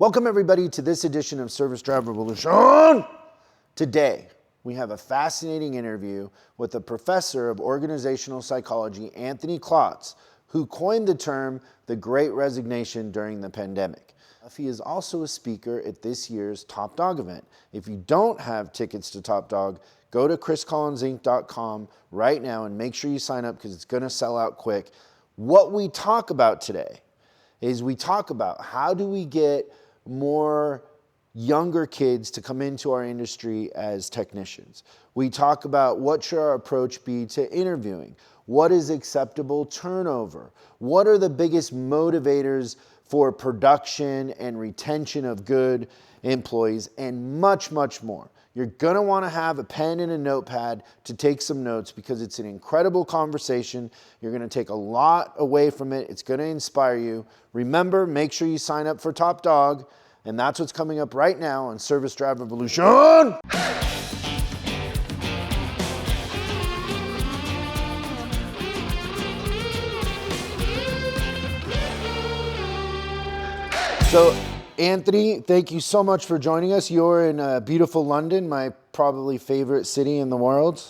Welcome everybody to this edition of Service Drive Revolution. Today, we have a fascinating interview with the professor of organizational psychology, Anthony Klotz, who coined the term the Great Resignation during the pandemic. He is also a speaker at this year's Top Dog event. If you don't have tickets to Top Dog, go to chriscollinsinc.com right now and make sure you sign up because it's going to sell out quick. What we talk about today is we talk about how do we get more younger kids to come into our industry as technicians. We talk about what should our approach be to interviewing, what is acceptable turnover, what are the biggest motivators for production and retention of good employees, and much, much more. You're gonna wanna have a pen and a notepad to take some notes because it's an incredible conversation. You're gonna take a lot away from it. It's gonna inspire you. Remember, make sure you sign up for Top Dog, and that's what's coming up right now on Service Drive Revolution. So, Anthony, thank you so much for joining us. You're in beautiful London, my probably favorite city in the world.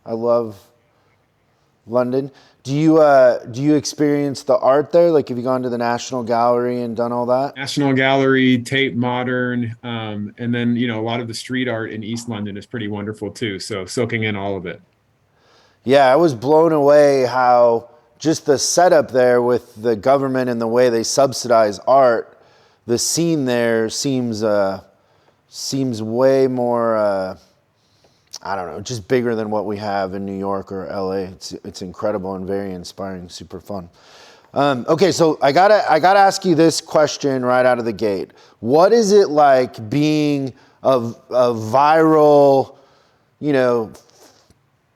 I love London. Do you experience the art there? Like, have you gone to the National Gallery and done all that? National Gallery, Tate Modern, and then, a lot of the street art in East London is pretty wonderful too. So soaking in all of it. Yeah, I was blown away how just the setup there with the government and the way they subsidize art, the scene there seems way more, I don't know, just bigger than what we have in New York or LA. It's incredible and very inspiring, super fun. Okay, so I gotta ask you this question right out of the gate. What is it like being a viral,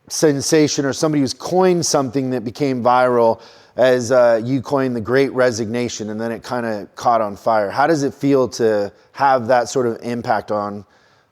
sensation, or somebody who's coined something that became viral as you coined the Great Resignation, and then it kind of caught on fire? How does it feel to have that sort of impact on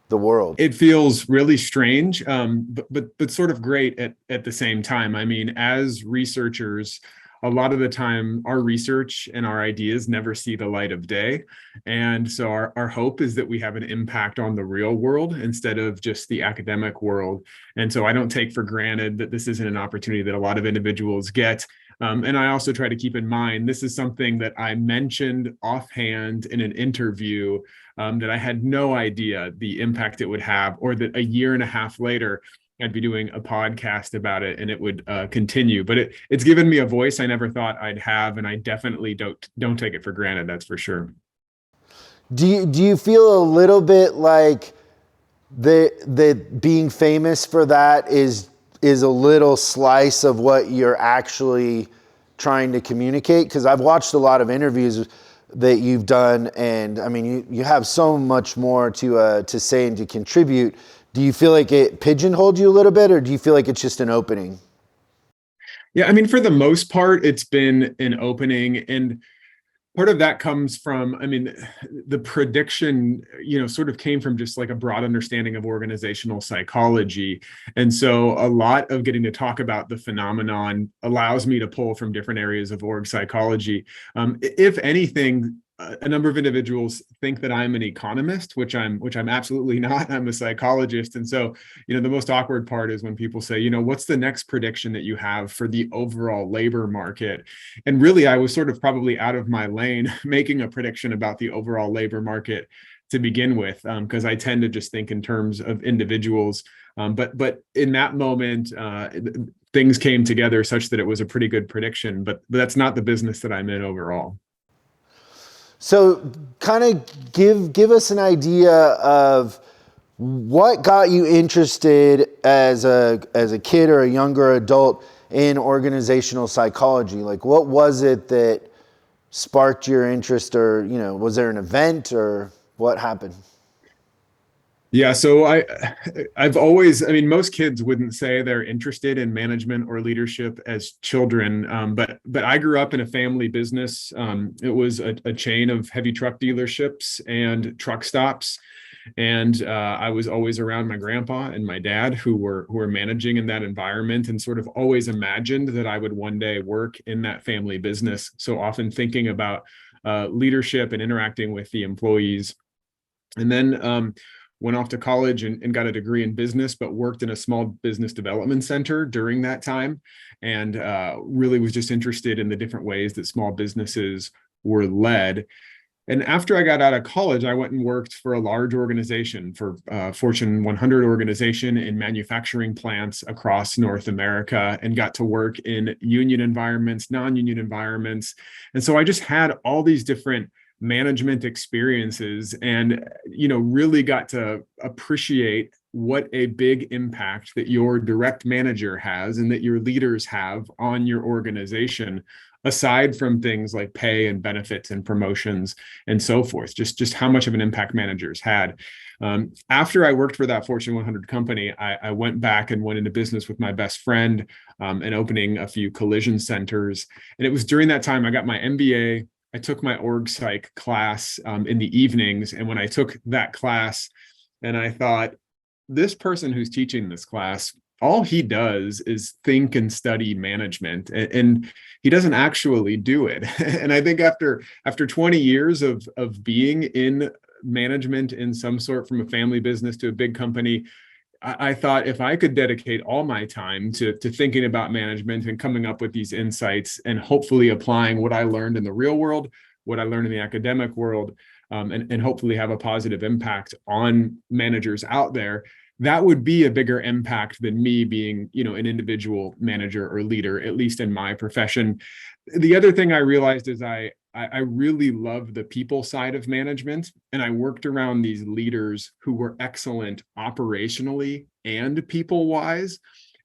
the world? It feels really strange, but sort of great at the same time. I mean, as researchers, a lot of the time our research and our ideas never see the light of day. And so our hope is that we have an impact on the real world instead of just the academic world. And so I don't take for granted that this isn't an opportunity that a lot of individuals get. And I also try to keep in mind, this is something that I mentioned offhand in an interview, that I had no idea the impact it would have, or that a year and a half later, I'd be doing a podcast about it and it would continue. But it's given me a voice I never thought I'd have, and I definitely don't take it for granted, that's for sure. Do you feel a little bit like that being famous for that is a little slice of what you're actually trying to communicate? Because I've watched a lot of interviews that you've done, and I mean, you have so much more to say and to contribute. Do you feel like it pigeonholed you a little bit, or do you feel like it's just an opening? Yeah, I mean, for the most part, it's been an opening, and part of that comes from, I mean, the prediction, sort of came from just like a broad understanding of organizational psychology. And so a lot of getting to talk about the phenomenon allows me to pull from different areas of org psychology. If anything, a number of individuals think that I'm an economist, which I'm absolutely not. I'm a psychologist. And so, the most awkward part is when people say, what's the next prediction that you have for the overall labor market? And really, I was sort of probably out of my lane making a prediction about the overall labor market to begin with, because I tend to just think in terms of individuals. But in that moment, things came together such that it was a pretty good prediction. But that's not the business that I'm in overall. So kind of give us an idea of what got you interested as a kid or a younger adult in organizational psychology. Like, what was it that sparked your interest, or, was there an event, or what happened? Yeah, so I've always, I mean, most kids wouldn't say they're interested in management or leadership as children, but I grew up in a family business. It was a chain of heavy truck dealerships and truck stops, and I was always around my grandpa and my dad who were managing in that environment, and sort of always imagined that I would one day work in that family business. So often thinking about leadership and interacting with the employees. And then went off to college and got a degree in business, but worked in a small business development center during that time, and really was just interested in the different ways that small businesses were led. And after I got out of college, I went and worked for a large organization, for Fortune 100 organization in manufacturing plants across North America, and got to work in union environments, non-union environments. And so I just had all these different management experiences, and really got to appreciate what a big impact that your direct manager has and that your leaders have on your organization, aside from things like pay and benefits and promotions and so forth. Just how much of an impact managers had. After I worked for that Fortune 100 company, I went back and went into business with my best friend, and opening a few collision centers. And it was during that time I got my MBA. I took my org psych class in the evenings. And when I took that class, and I thought, this person who's teaching this class, all he does is think and study management, and he doesn't actually do it. And I think after 20 years of being in management in some sort, from a family business to a big company, I thought, if I could dedicate all my time to thinking about management and coming up with these insights, and hopefully applying what I learned in the real world, what I learned in the academic world, and hopefully have a positive impact on managers out there, that would be a bigger impact than me being, an individual manager or leader, at least in my profession. The other thing I realized is I really love the people side of management, and I worked around these leaders who were excellent operationally and people-wise.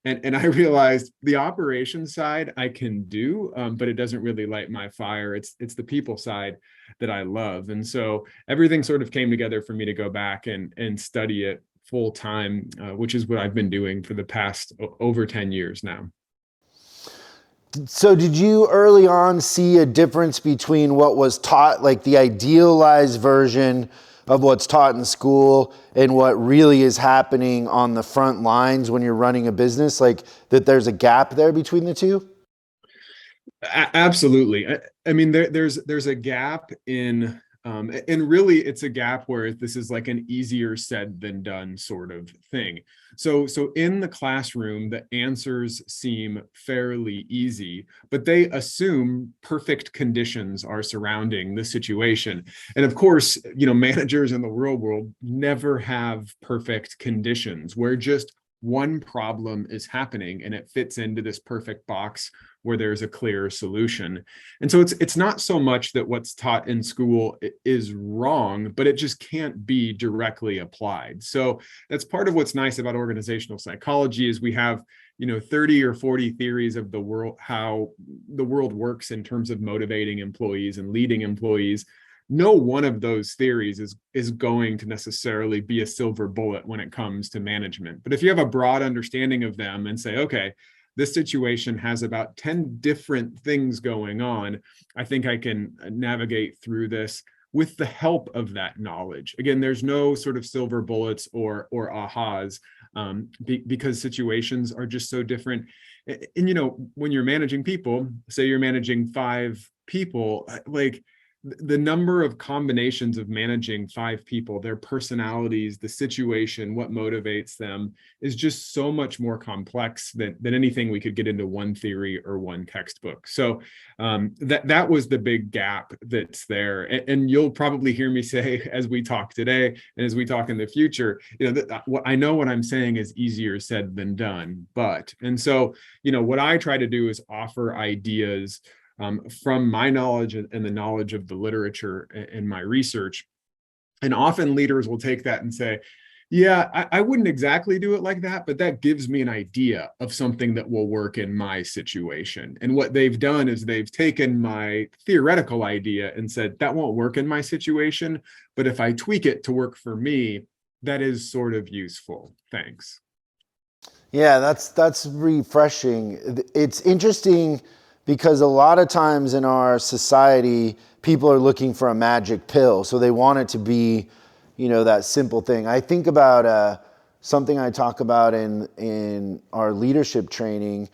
And I realized the operations side I can do, but it doesn't really light my fire. It's the people side that I love. And so everything sort of came together for me to go back and study it full time, which is what I've been doing for the past over 10 years now. So did you early on see a difference between what was taught, like the idealized version of what's taught in school, and what really is happening on the front lines when you're running a business, like that there's a gap there between the two? Absolutely. I mean, there's a gap in, and really it's a gap where this is like an easier said than done sort of thing. So in the classroom, the answers seem fairly easy, but they assume perfect conditions are surrounding the situation. And of course, managers in the real world never have perfect conditions where just one problem is happening and it fits into this perfect box where there's a clear solution. And so it's not so much that what's taught in school is wrong, but it just can't be directly applied. So that's part of what's nice about organizational psychology, is we have 30 or 40 theories of the world, how the world works in terms of motivating employees and leading employees. No one of those theories is going to necessarily be a silver bullet when it comes to management. But if you have a broad understanding of them and say, okay, this situation has about 10 different things going on, I think I can navigate through this with the help of that knowledge. Again, there's no sort of silver bullets or ahas, because situations are just so different. And when you're managing people, say you're managing 5 people, like the number of combinations of managing 5 people, their personalities, the situation, what motivates them, is just so much more complex than anything we could get into one theory or one textbook. So that was the big gap that's there. And you'll probably hear me say, as we talk today and as we talk in the future, I know what I'm saying is easier said than done. And so what I try to do is offer ideas from my knowledge and the knowledge of the literature and my research. And often leaders will take that and say, yeah, I wouldn't exactly do it like that, but that gives me an idea of something that will work in my situation. And what they've done is they've taken my theoretical idea and said, that won't work in my situation, but if I tweak it to work for me, that is sort of useful. Thanks. Yeah, that's refreshing. It's interesting, because a lot of times in our society, people are looking for a magic pill. So they want it to be, that simple thing. I think about something I talk about in our leadership training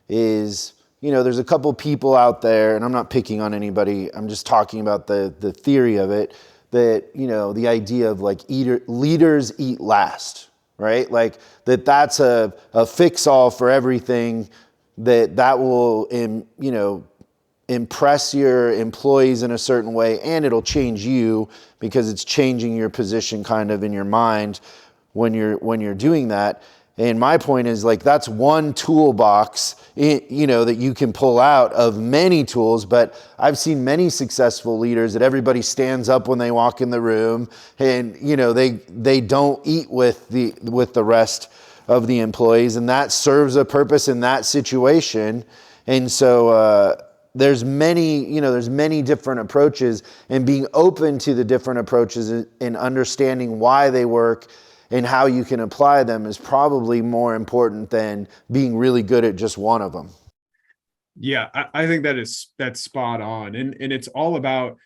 is, there's a couple people out there, and I'm not picking on anybody, I'm just talking about the theory of it, that, the idea of like leaders eat last, right? Like that's a fix-all for everything, that will, impress your employees in a certain way, and it'll change you because it's changing your position kind of in your mind when you're doing that. And my point is, like, that's one toolbox, that you can pull out of many tools. But I've seen many successful leaders that everybody stands up when they walk in the room, and they don't eat with the rest of the employees, and that serves a purpose in that situation. And so there's many different approaches, and being open to the different approaches and understanding why they work and how you can apply them is probably more important than being really good at just one of them. Yeah, I think that's spot on. And it's all about,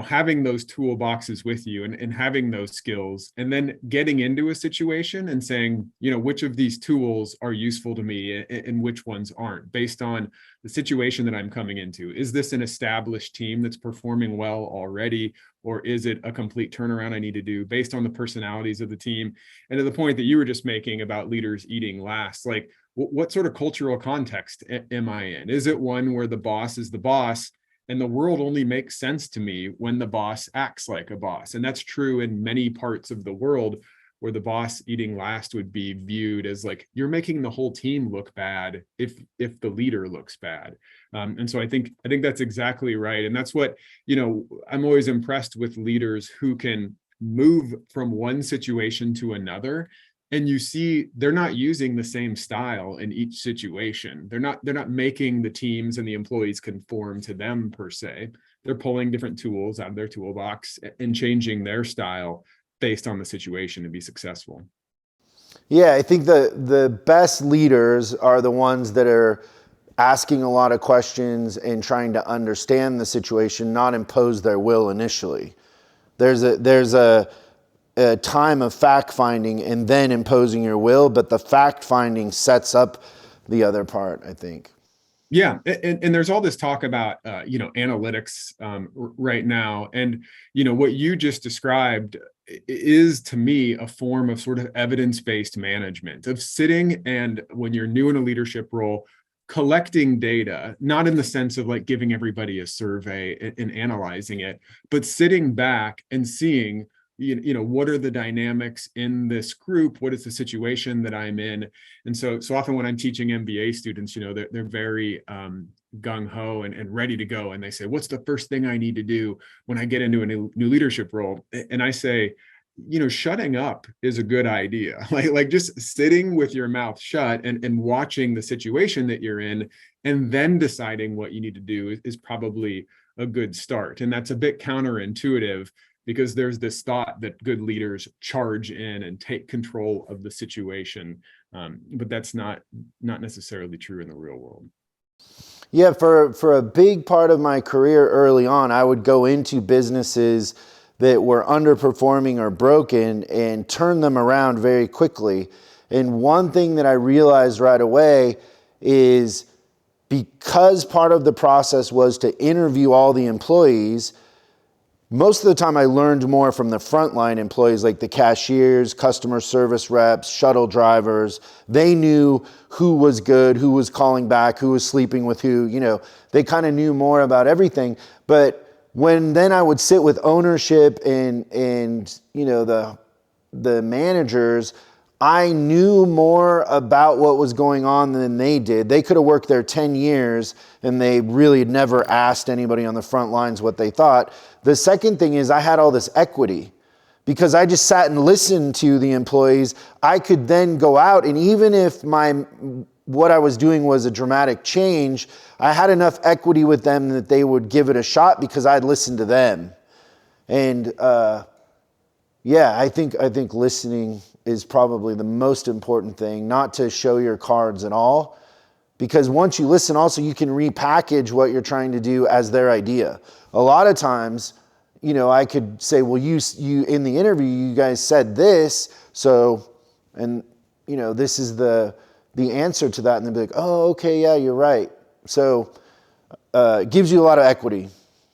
having those toolboxes with you and having those skills, and then getting into a situation and saying, which of these tools are useful to me and which ones aren't, based on the situation that I'm coming into. Is this an established team that's performing well already? Or is it a complete turnaround I need to do based on the personalities of the team? And to the point that you were just making about leaders eating last, like what sort of cultural context am I in? Is it one where the boss is the boss and the world only makes sense to me when the boss acts like a boss? And that's true in many parts of the world, where the boss eating last would be viewed as like, you're making the whole team look bad if the leader looks bad. And so I think that's exactly right. And that's what, I'm always impressed with leaders who can move from one situation to another. And you see, they're not using the same style in each situation. They're not making the teams and the employees conform to them per se. They're pulling different tools out of their toolbox and changing their style based on the situation to be successful. Yeah, I think the best leaders are the ones that are asking a lot of questions and trying to understand the situation, not impose their will initially. There's a time of fact finding and then imposing your will, but the fact finding sets up the other part, I think. Yeah, and there's all this talk about analytics right now, and what you just described is, to me, a form of sort of evidence-based management, of sitting and, when you're new in a leadership role, collecting data, not in the sense of like giving everybody a survey and analyzing it, but sitting back and seeing, what are the dynamics in this group? What is the situation that I'm in? And so often when I'm teaching MBA students, they're very gung-ho and ready to go. And they say, what's the first thing I need to do when I get into a new leadership role? And I say, shutting up is a good idea. Like just sitting with your mouth shut and watching the situation that you're in, and then deciding what you need to do is probably a good start. And that's a bit counterintuitive, because there's this thought that good leaders charge in and take control of the situation. But that's not necessarily true in the real world. Yeah, for a big part of my career early on, I would go into businesses that were underperforming or broken and turn them around very quickly. And one thing that I realized right away is, because part of the process was to interview all the employees, most of the time I learned more from the frontline employees, like the cashiers, customer service reps, shuttle drivers. They knew who was good, who was calling back, who was sleeping with who. They kind of knew more about everything. But when then I would sit with ownership and the managers, I knew more about what was going on than they did. They could have worked there 10 years and they really had never asked anybody on the front lines what they thought. The second thing is, I had all this equity because I just sat and listened to the employees. I could then go out, and even if what I was doing was a dramatic change, I had enough equity with them that they would give it a shot because I'd listened to them. And I think listening is probably the most important thing, not to show your cards at all. Because once you listen, also you can repackage what you're trying to do as their idea. A lot of times, I could say, well, you in the interview, you guys said this, so, and this is the answer to that, and they'd be like, oh, okay, yeah, you're right. So it gives you a lot of equity.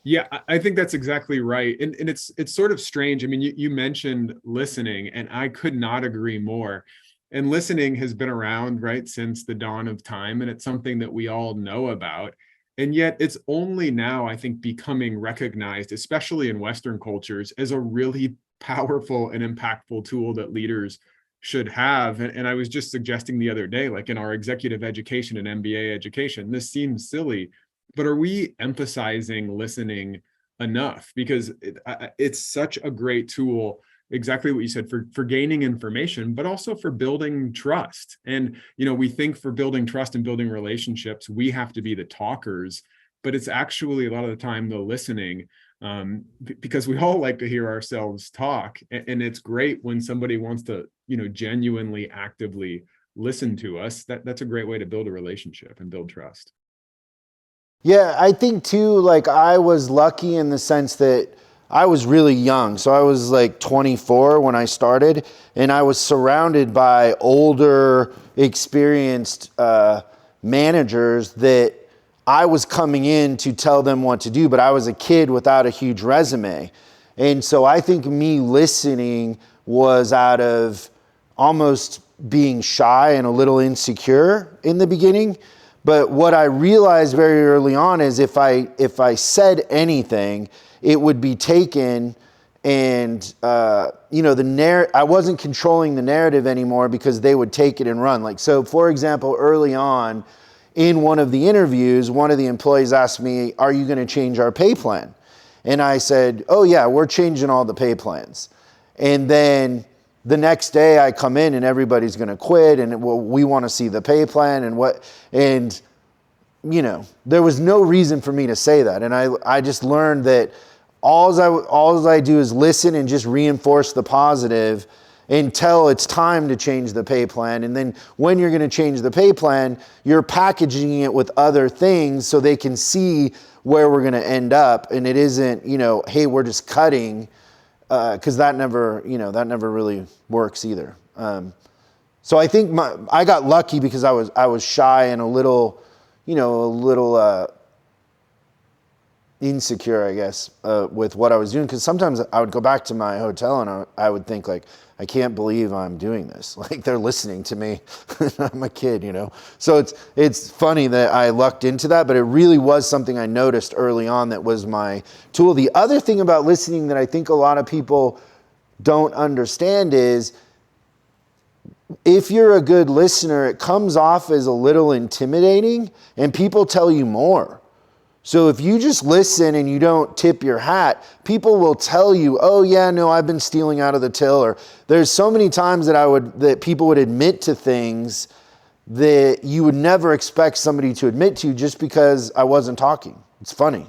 Yeah, I think that's exactly right. And it's sort of strange. I mean, you mentioned listening, and I could not agree more. And listening has been around, right, since the dawn of time, and it's something that we all know about. And yet it's only now, I think, becoming recognized, especially in Western cultures, as a really powerful and impactful tool that leaders should have. And I was just suggesting the other day, like in our executive education and MBA education, this seems silly, but are we emphasizing listening enough? Because it's such a great tool, exactly what you said, for gaining information, but also for building trust. And we think for building trust and building relationships, we have to be the talkers, but it's actually a lot of the time the listening, because we all like to hear ourselves talk, and it's great when somebody wants to genuinely actively listen to us. That's a great way to build a relationship and build trust. Yeah, I think too, like I was lucky in the sense that I was really young. So I was like 24 when I started, and I was surrounded by older, experienced managers that I was coming in to tell them what to do, but I was a kid without a huge resume. And so I think me listening was out of almost being shy and a little insecure in the beginning. But what I realized very early on is if I said anything, it would be taken, and I wasn't controlling the narrative anymore because they would take it and run. Like, so for example, early on in one of the interviews, one of the employees asked me, "Are you going to change our pay plan?" And I said, "Oh yeah, we're changing all the pay plans." And then the next day I come in and everybody's going to quit, and we want to see the pay plan and there was no reason for me to say that. And I just learned that all I do is listen and just reinforce the positive until it's time to change the pay plan. And then when you're going to change the pay plan, you're packaging it with other things so they can see where we're going to end up. And it isn't, hey, we're just cutting, because that never really works either. So I think I got lucky because I was shy and a little insecure, I guess, with what I was doing. Because sometimes I would go back to my hotel and I would think like, I can't believe I'm doing this. Like they're listening to me. I'm a kid, So it's funny that I lucked into that, but it really was something I noticed early on that was my tool. The other thing about listening that I think a lot of people don't understand is if you're a good listener, it comes off as a little intimidating and people tell you more. So if you just listen and you don't tip your hat, people will tell you, "Oh yeah, no, I've been stealing out of the till." Or there's so many times that people would admit to things that you would never expect somebody to admit to just because I wasn't talking. It's funny.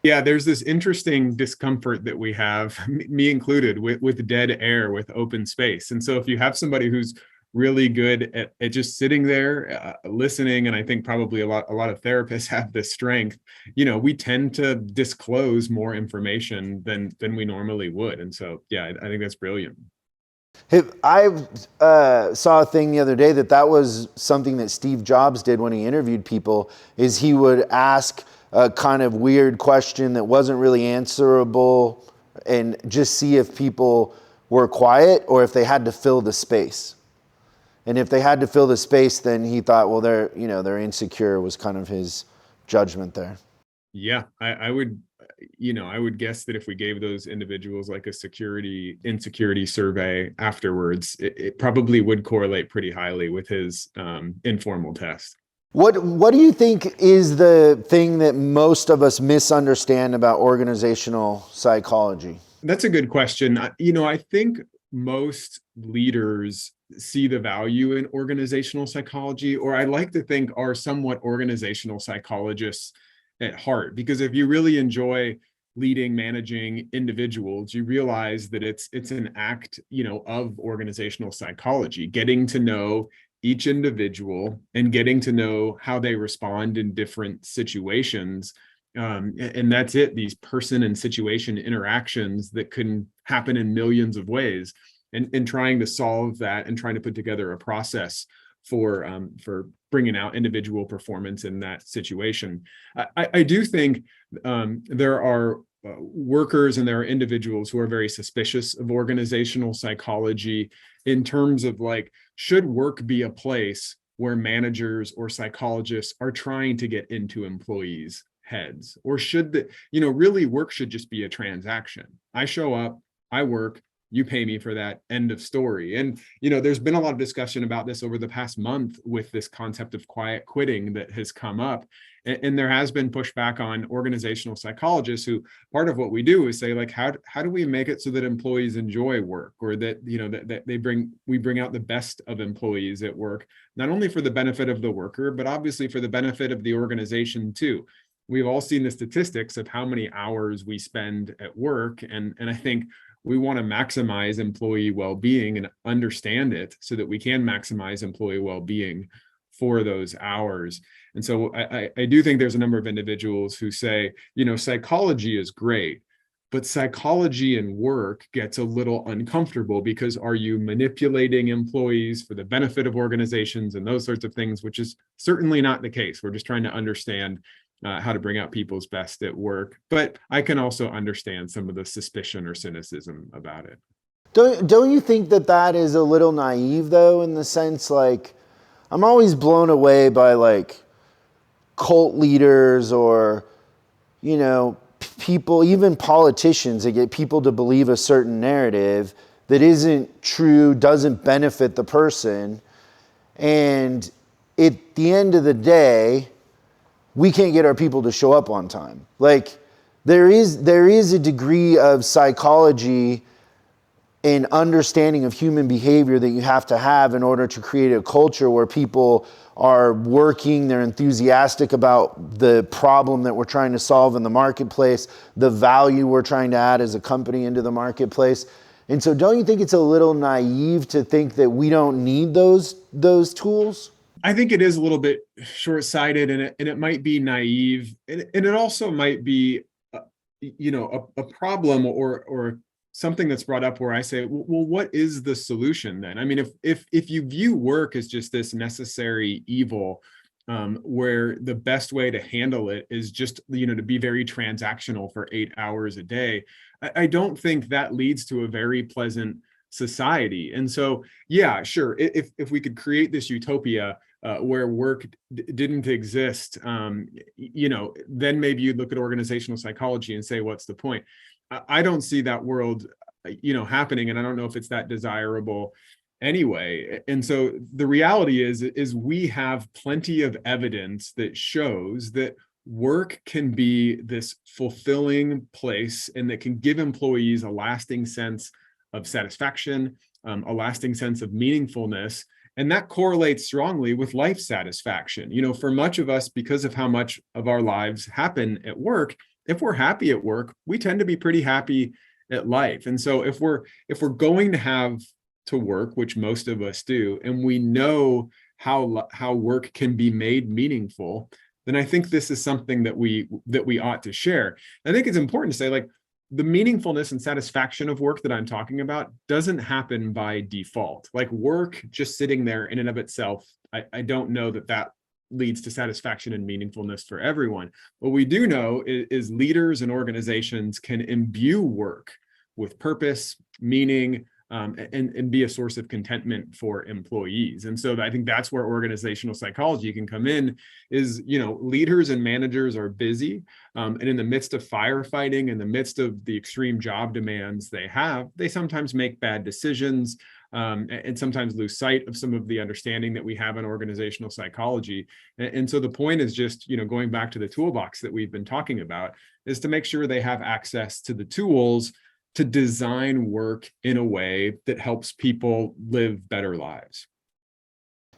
Yeah, there's this interesting discomfort that we have, me included, with dead air, with open space. And so if you have somebody who's really good at just sitting there, listening, and I think probably a lot of therapists have this strength, we tend to disclose more information than we normally would. And so, yeah, I think that's brilliant. I saw a thing the other day that was something that Steve Jobs did when he interviewed people, is he would ask a kind of weird question that wasn't really answerable and just see if people were quiet or if they had to fill the space. And if they had to fill the space, then he thought, well, they're insecure, was kind of his judgment there. Yeah, I would guess that if we gave those individuals like a insecurity survey afterwards, it probably would correlate pretty highly with his informal test. What do you think is the thing that most of us misunderstand about organizational psychology? That's a good question. I think most leaders see the value in organizational psychology, or I like to think are somewhat organizational psychologists at heart, because if you really enjoy leading, managing individuals, you realize that it's an act, of organizational psychology, getting to know each individual and getting to know how they respond in different situations. And that's it, these person and situation interactions that can happen in millions of ways, and trying to solve that and trying to put together a process for bringing out individual performance in that situation. I do think there are workers and there are individuals who are very suspicious of organizational psychology in terms of like, should work be a place where managers or psychologists are trying to get into employees' heads? Or should the, really work should just be a transaction. I show up, I work, you pay me for that, end of story. And, there's been a lot of discussion about this over the past month with this concept of quiet quitting that has come up. And there has been pushback on organizational psychologists who, part of what we do is say, like, how do we make it so that employees enjoy work, or that, that we bring out the best of employees at work, not only for the benefit of the worker, but obviously for the benefit of the organization too. We've all seen the statistics of how many hours we spend at work. And I think we want to maximize employee well-being and understand it so that we can maximize employee well-being for those hours. And so I do think there's a number of individuals who say, psychology is great, but psychology and work gets a little uncomfortable because are you manipulating employees for the benefit of organizations and those sorts of things, which is certainly not the case. We're just trying to understand how to bring out people's best at work. But I can also understand some of the suspicion or cynicism about it. Don't you think that is a little naive, though, in the sense, like, I'm always blown away by, like, cult leaders or, people, even politicians, that get people to believe a certain narrative that isn't true, doesn't benefit the person. And at the end of the day, we can't get our people to show up on time. Like, there is a degree of psychology and understanding of human behavior that you have to have in order to create a culture where people are working, they're enthusiastic about the problem that we're trying to solve in the marketplace, the value we're trying to add as a company into the marketplace. And so don't you think it's a little naive to think that we don't need those tools? I think it is a little bit short-sighted, and it might be naive, and it also might be, a problem or something that's brought up where I say, well, what is the solution then? I mean, if you view work as just this necessary evil, where the best way to handle it is just, to be very transactional for 8 hours a day, I don't think that leads to a very pleasant society. And so, yeah, sure, if we could create this utopia where work didn't exist, then maybe you'd look at organizational psychology and say, what's the point? I don't see that world, happening, and I don't know if it's that desirable anyway. And so the reality is we have plenty of evidence that shows that work can be this fulfilling place and that can give employees a lasting sense of satisfaction, a lasting sense of meaningfulness. And that correlates strongly with life satisfaction. For much of us, because of how much of our lives happen at work, if we're happy at work, we tend to be pretty happy at life. And so if we're going to have to work, which most of us do, and we know how work can be made meaningful, then I think this is something that we ought to share. I think it's important to say, like, the meaningfulness and satisfaction of work that I'm talking about doesn't happen by default. Like, work just sitting there in and of itself, I don't know that leads to satisfaction and meaningfulness for everyone. What we do know is leaders and organizations can imbue work with purpose, meaning, and be a source of contentment for employees. And so I think that's where organizational psychology can come in, is, leaders and managers are busy, and in the midst of firefighting, in the midst of the extreme job demands they sometimes make bad decisions, and sometimes lose sight of some of the understanding that we have in organizational psychology. And so the point is just, going back to the toolbox that we've been talking about, is to make sure they have access to the tools to design work in a way that helps people live better lives.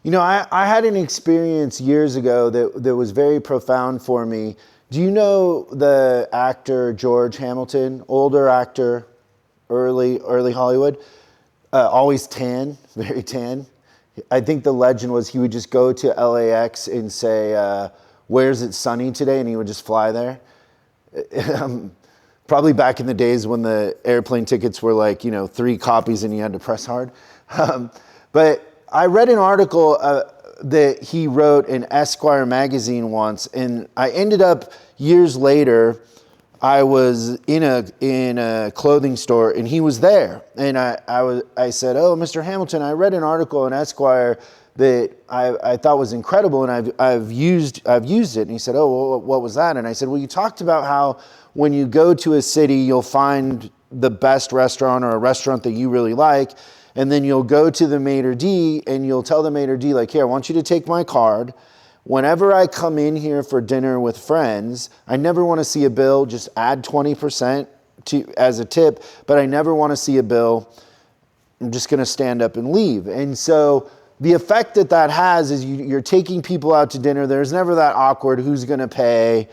I had an experience years ago that was very profound for me. Do you know the actor George Hamilton, older actor, early Hollywood? Always tan, very tan. I think the legend was he would just go to LAX and say, where's it sunny today? And he would just fly there. Probably back in the days when the airplane tickets were like, 3 copies and you had to press hard. But I read an article that he wrote in Esquire magazine once, and I ended up years later, I was in a clothing store and he was there, and I said, "Oh, Mr. Hamilton, I read an article in Esquire that I thought was incredible, and I've used it." And he said, "Oh, well, what was that?" And I said, "Well, you talked about how when you go to a city, you'll find the best restaurant or a restaurant that you really like, and then you'll go to the maitre d' and you'll tell the maitre d', like, here, I want you to take my card. Whenever I come in here for dinner with friends, I never want to see a bill. Just add 20% as a tip, but I never want to see a bill. I'm just going to stand up and leave." And so the effect that has is you're taking people out to dinner. There's never that awkward who's going to pay,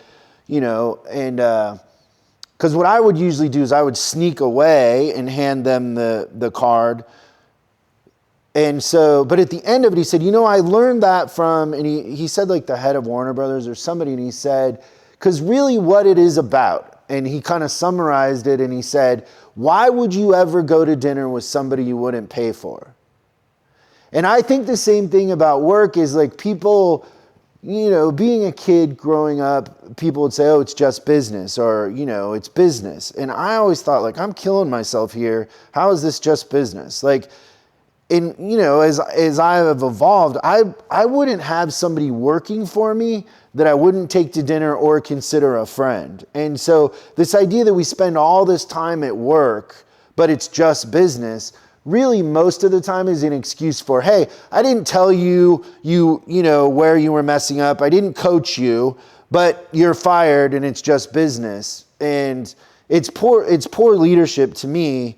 and because what I would usually do is I would sneak away and hand them the card. And so, but at the end of it, he said, I learned that from, and he said like the head of Warner Brothers or somebody, and he said, because really what it is about, and he kind of summarized it, and he said, why would you ever go to dinner with somebody you wouldn't pay for? And I think the same thing about work is like people, being a kid growing up, people would say, oh, it's just business, or, it's business. And I always thought, like, I'm killing myself here. How is this just business? Like, as I have evolved, I wouldn't have somebody working for me that I wouldn't take to dinner or consider a friend. And so this idea that we spend all this time at work, but it's just business, really most of the time is an excuse for, hey, I didn't tell you where you were messing up. I didn't coach you, but you're fired and it's just business. And it's poor leadership to me.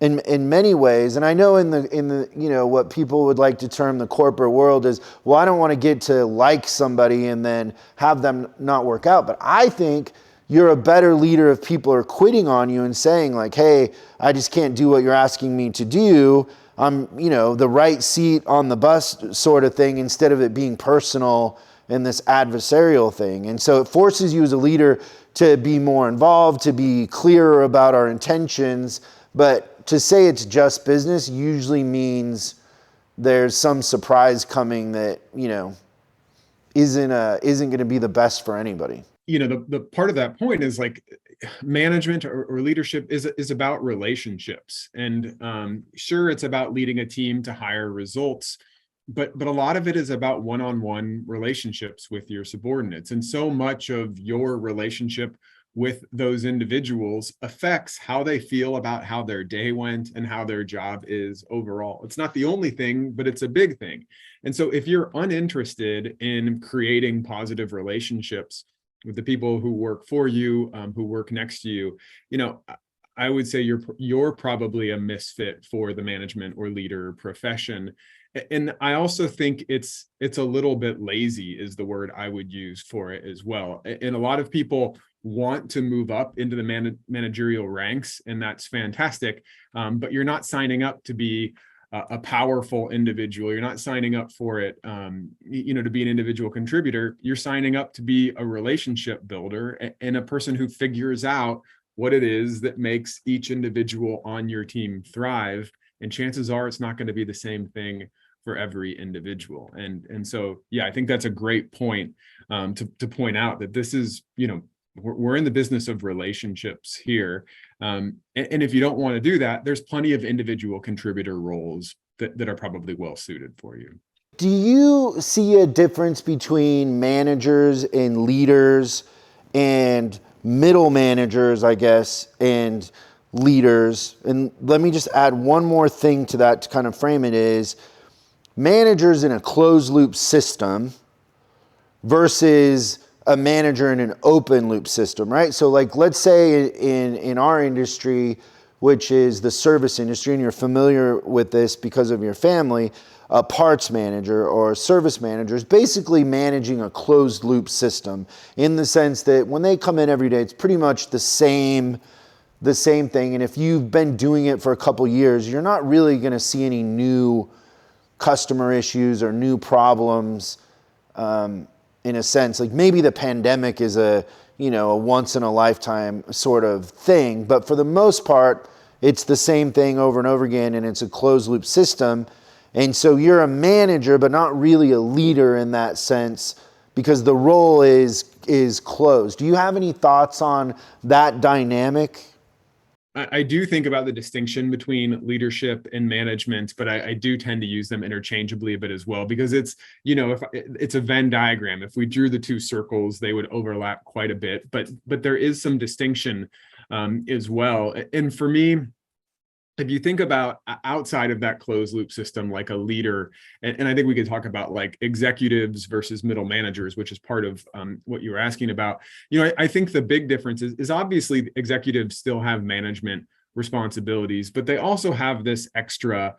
In many ways, and I know in the what people would like to term the corporate world is, well, I don't want to get to like somebody and then have them not work out. But I think you're a better leader if people are quitting on you and saying like, hey, I just can't do what you're asking me to do. I'm the right seat on the bus sort of thing, instead of it being personal and this adversarial thing. And so it forces you as a leader to be more involved, to be clearer about our intentions. But to say it's just business usually means there's some surprise coming that, isn't going to be the best for anybody. The part of that point is like management or leadership is about relationships. And sure, it's about leading a team to higher results, but a lot of it is about one-on-one relationships with your subordinates. And so much of your relationship with those individuals affects how they feel about how their day went and how their job is overall. It's not the only thing, but it's a big thing. And so if you're uninterested in creating positive relationships with the people who work for you, who work next to you, I would say you're probably a misfit for the management or leader profession. And I also think it's a little bit lazy is the word I would use for it as well. And a lot of people want to move up into the managerial ranks, and that's fantastic. But you're not signing up to be a powerful individual. You're not signing up for it, to be an individual contributor. You're signing up to be a relationship builder and a person who figures out what it is that makes each individual on your team thrive. And chances are it's not going to be the same thing for every individual. And so, yeah, I think that's a great point to point out that this is, we're in the business of relationships here. And if you don't want to do that, there's plenty of individual contributor roles that are probably well suited for you. Do you see a difference between managers and leaders and middle managers, I guess, and leaders? And let me just add one more thing to that to kind of frame it is managers in a closed loop system versus a manager in an open loop system, right? So like, let's say in our industry, which is the service industry, and you're familiar with this because of your family, a parts manager or a service manager is basically managing a closed loop system in the sense that when they come in every day, it's pretty much the same thing. And if you've been doing it for a couple years, you're not really going to see any new customer issues or new problems. In a sense, like maybe the pandemic is a once in a lifetime sort of thing, but for the most part, it's the same thing over and over again, and it's a closed loop system. And so you're a manager, but not really a leader in that sense, because the role is closed. Do you have any thoughts on that dynamic? I do think about the distinction between leadership and management, but I do tend to use them interchangeably a bit as well, because it's, if it's a Venn diagram. If we drew the two circles, they would overlap quite a bit, but there is some distinction as well. And for me, if you think about outside of that closed loop system, like a leader, and I think we could talk about like executives versus middle managers, which is part of what you were asking about. I think the big difference is obviously executives still have management responsibilities, but they also have this extra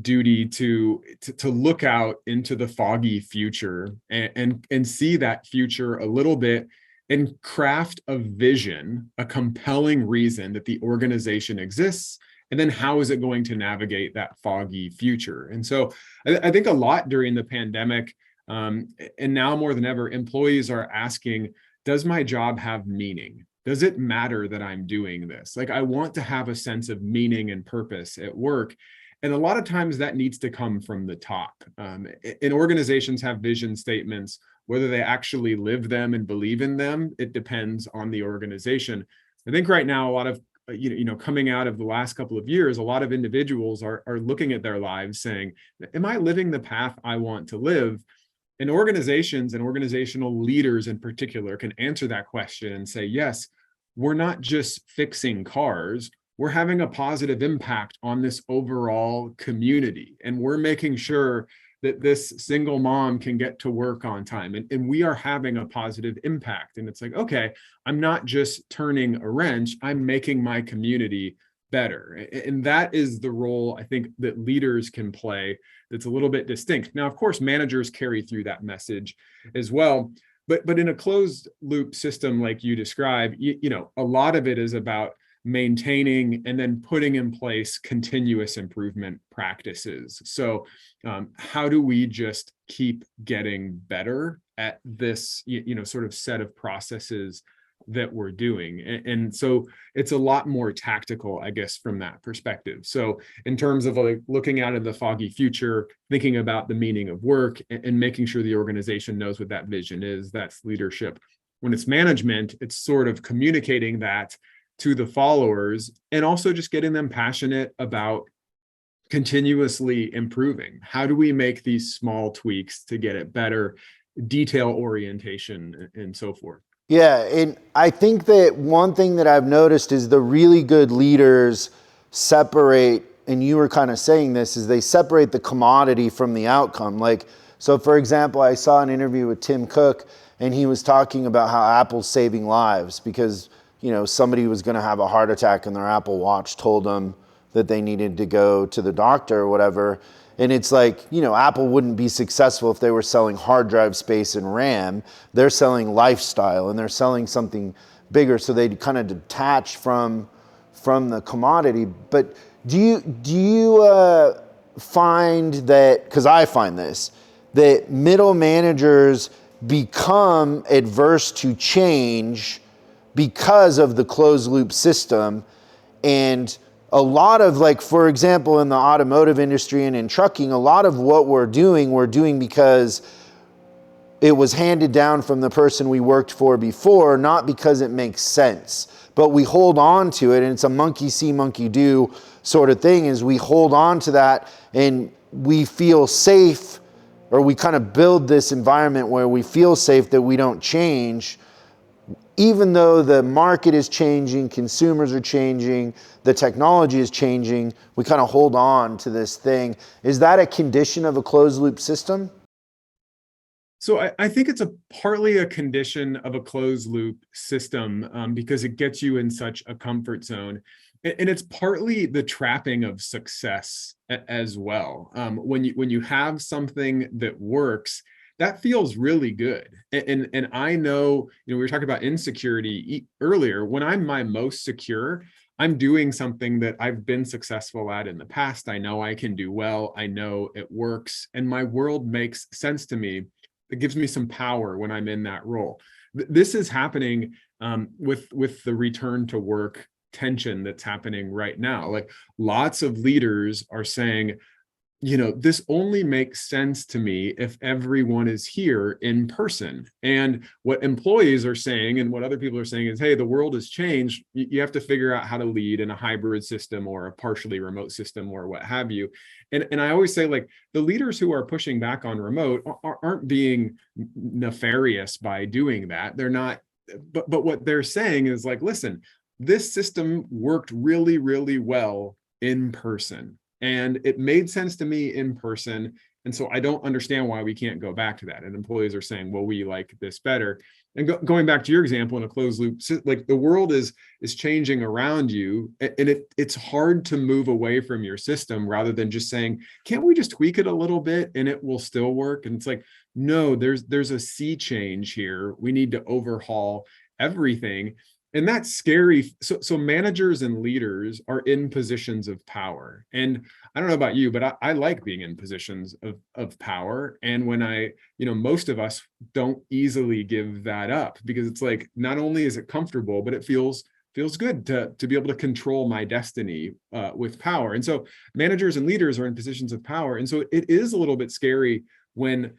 duty to look out into the foggy future and see that future a little bit, and craft a vision, a compelling reason that the organization exists, and then how is it going to navigate that foggy future. And so I think a lot during the pandemic, and now more than ever, employees are asking, does my job have meaning? Does it matter that I'm doing this? Like, I want to have a sense of meaning and purpose at work. And a lot of times that needs to come from the top. And organizations have vision statements. Whether they actually live them and believe in them, it depends on the organization. I think right now, a lot of, coming out of the last couple of years, a lot of individuals are looking at their lives saying, am I living the path I want to live? And organizations and organizational leaders in particular can answer that question and say, yes, we're not just fixing cars, we're having a positive impact on this overall community. And we're making sure that this single mom can get to work on time. And we are having a positive impact. And it's like, okay, I'm not just turning a wrench, I'm making my community better. And that is the role I think that leaders can play that's a little bit distinct. Now, of course, managers carry through that message as well. But in a closed loop system like you describe, a lot of it is about maintaining and then putting in place continuous improvement practices. So how do we just keep getting better at this, sort of set of processes that we're doing? And so it's a lot more tactical, I guess, from that perspective. So in terms of like looking out in the foggy future, thinking about the meaning of work and making sure the organization knows what that vision is, that's leadership. When it's management, it's sort of communicating that to the followers and also just getting them passionate about continuously improving. How do we make these small tweaks to get it better, detail orientation, and so forth? Yeah, and I think that one thing that I've noticed is the really good leaders separate, and you were kind of saying this, is they separate the commodity from the outcome. Like, so for example, I saw an interview with Tim Cook, and he was talking about how Apple's saving lives because somebody was going to have a heart attack and their Apple Watch told them that they needed to go to the doctor or whatever. And it's like, Apple wouldn't be successful if they were selling hard drive space and RAM. They're selling lifestyle and they're selling something bigger. So they kind of detach from the commodity. But do you find that, because I find this, that middle managers become adverse to change because of the closed loop system? And a lot of, like, for example, in the automotive industry and in trucking, a lot of what we're doing because it was handed down from the person we worked for before, not because it makes sense. But we hold on to it, and it's a monkey see, monkey do sort of thing, is we hold on to that and we feel safe, or we kind of build this environment where we feel safe that we don't change. Even though the market is changing, consumers are changing, the technology is changing, we kind of hold on to this thing. Is that a condition of a closed loop system? So I think it's partly a condition of a closed loop system because it gets you in such a comfort zone. And it's partly the trapping of success as well. When you have something that works, that feels really good. And I know, we were talking about insecurity earlier. When I'm my most secure, I'm doing something that I've been successful at in the past. I know I can do well. I know it works. And my world makes sense to me. It gives me some power when I'm in that role. This is happening with the return to work tension that's happening right now. Like, lots of leaders are saying, this only makes sense to me if everyone is here in person. And what employees are saying and what other people are saying is, hey, the world has changed. You have to figure out how to lead in a hybrid system or a partially remote system or what have you. And I always say, like, the leaders who are pushing back on remote aren't being nefarious by doing that. They're not, but what they're saying is, like, listen, this system worked really, really well in person. And it made sense to me in person. And so I don't understand why we can't go back to that. And employees are saying, well, we like this better. And going back to your example in a closed loop, like, the world is changing around you, and it's hard to move away from your system rather than just saying, can't we just tweak it a little bit and it will still work? And it's like, no, there's a sea change here. We need to overhaul everything. And that's scary. So managers and leaders are in positions of power. And I don't know about you, but I like being in positions of power. And when most of us don't easily give that up, because it's like, not only is it comfortable, but it feels good to be able to control my destiny with power. And so managers and leaders are in positions of power. And so it is a little bit scary when,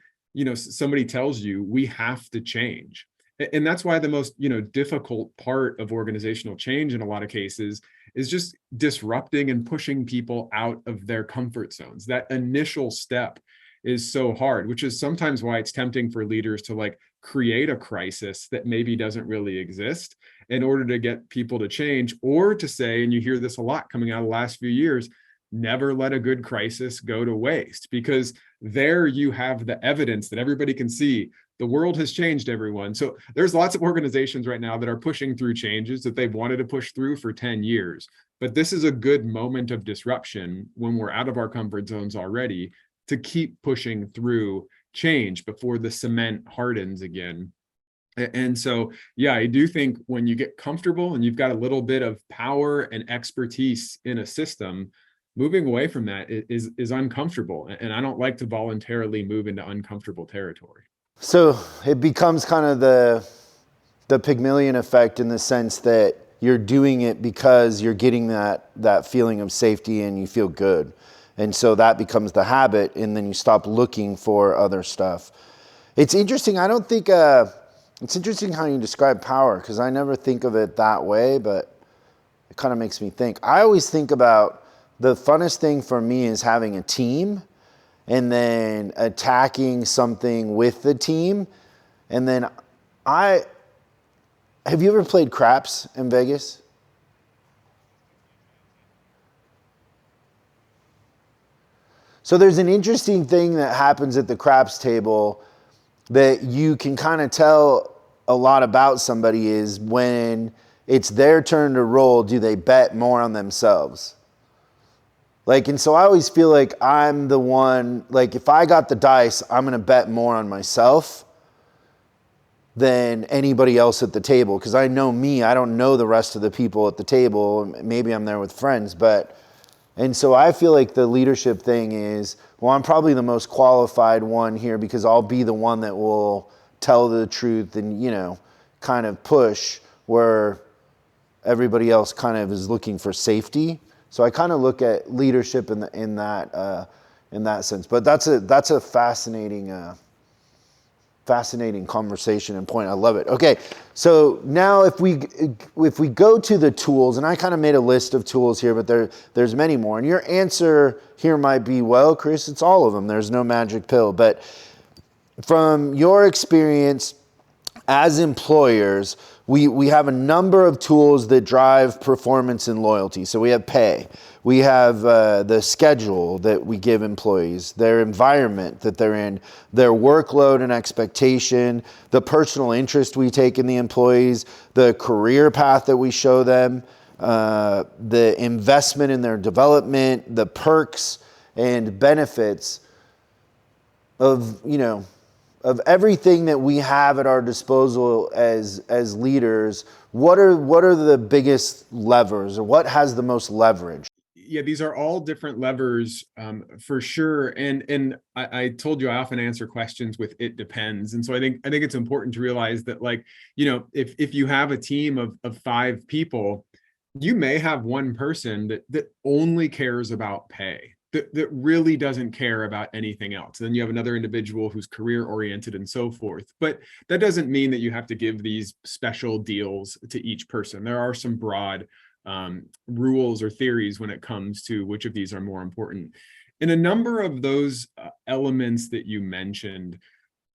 somebody tells you we have to change. And that's why the most, difficult part of organizational change in a lot of cases is just disrupting and pushing people out of their comfort zones. That initial step is so hard, which is sometimes why it's tempting for leaders to, like, create a crisis that maybe doesn't really exist in order to get people to change, or to say, and you hear this a lot coming out of the last few years, never let a good crisis go to waste, because there you have the evidence that everybody can see. The world has changed, everyone. So there's lots of organizations right now that are pushing through changes that they've wanted to push through for 10 years. But this is a good moment of disruption when we're out of our comfort zones already to keep pushing through change before the cement hardens again. And so, yeah, I do think when you get comfortable and you've got a little bit of power and expertise in a system, moving away from that is uncomfortable. And I don't like to voluntarily move into uncomfortable territory. So it becomes kind of the Pygmalion effect, in the sense that you're doing it because you're getting that feeling of safety and you feel good. And so that becomes the habit, and then you stop looking for other stuff. It's interesting. I don't think, it's interesting how you describe power, because I never think of it that way, but it kind of makes me think. I always think about, the funnest thing for me is having a team, and then attacking something with the team. And then have you ever played craps in Vegas? So there's an interesting thing that happens at the craps table that you can kind of tell a lot about somebody, is when it's their turn to roll, do they bet more on themselves? Like, and so I always feel like I'm the one, like, if I got the dice, I'm going to bet more on myself than anybody else at the table. Because I know me, I don't know the rest of the people at the table. Maybe I'm there with friends, and so I feel like the leadership thing is, well, I'm probably the most qualified one here, because I'll be the one that will tell the truth and, kind of push where everybody else kind of is looking for safety. So I kind of look at leadership in that sense. But that's a fascinating conversation and point. I love it. Okay, so now if we go to the tools, and I kind of made a list of tools here, but there's many more. And your answer here might be, well, Chris, it's all of them. There's no magic pill. But from your experience as employers, we have a number of tools that drive performance and loyalty. So we have pay. We have the schedule that we give employees, their environment that they're in, their workload and expectation, the personal interest we take in the employees, the career path that we show them, the investment in their development, the perks and benefits of, of everything that we have at our disposal as leaders. What are the biggest levers, or what has the most leverage? Yeah, these are all different levers, for sure. And I told you I often answer questions with "it depends." And so I think it's important to realize that, like, if you have a team of 5 people, you may have one person that only cares about pay. that really doesn't care about anything else. Then you have another individual who's career oriented and so forth. But that doesn't mean that you have to give these special deals to each person. There are some broad rules or theories when it comes to which of these are more important. In a number of those elements that you mentioned,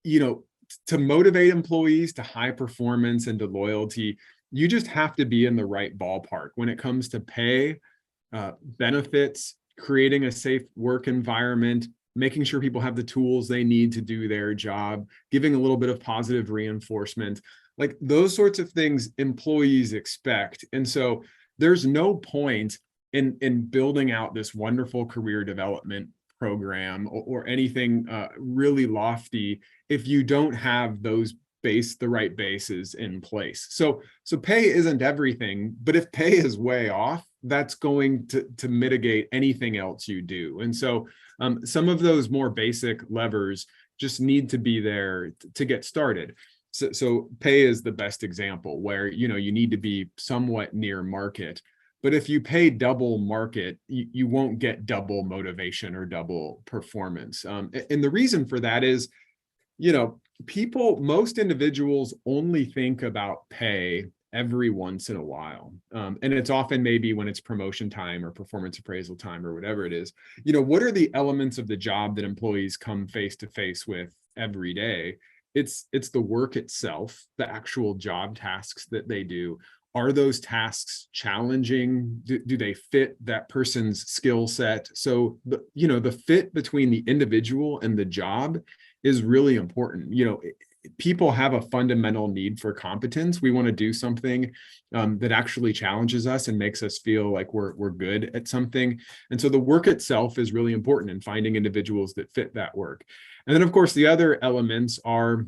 to motivate employees to high performance and to loyalty, you just have to be in the right ballpark when it comes to pay, benefits, creating a safe work environment, making sure people have the tools they need to do their job, giving a little bit of positive reinforcement. Like those sorts of things employees expect. And so there's no point in building out this wonderful career development program or anything really lofty if you don't have the right bases in place. So pay isn't everything, but if pay is way off, that's going to mitigate anything else you do. And so some of those more basic levers just need to be there to get started. So pay is the best example where, you need to be somewhat near market. But if you pay double market, you won't get double motivation or double performance. And the reason for that is, most individuals only think about pay every once in a while. And it's often maybe when it's promotion time or performance appraisal time or whatever it is. What are the elements of the job that employees come face to face with every day? It's the work itself, the actual job tasks that they do. Are those tasks challenging? Do they fit that person's skill set? So the fit between the individual and the job is really important. People have a fundamental need for competence. We want to do something that actually challenges us and makes us feel like we're good at something. And so the work itself is really important in finding individuals that fit that work. And then, of course, the other elements are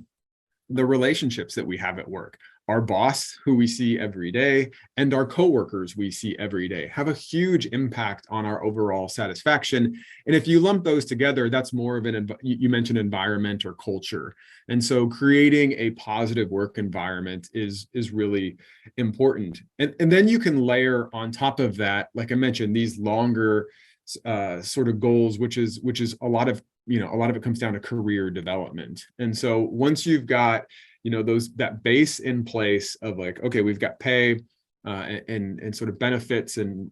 the relationships that we have at work. Our boss, who we see every day, and our coworkers we see every day have a huge impact on our overall satisfaction. And if you lump those together, that's more of you mentioned environment or culture. And so creating a positive work environment is really important. And then you can layer on top of that, like I mentioned, these longer sort of goals, which is a lot of it comes down to career development. And so once you've got that base in place of like, okay, we've got pay and sort of benefits and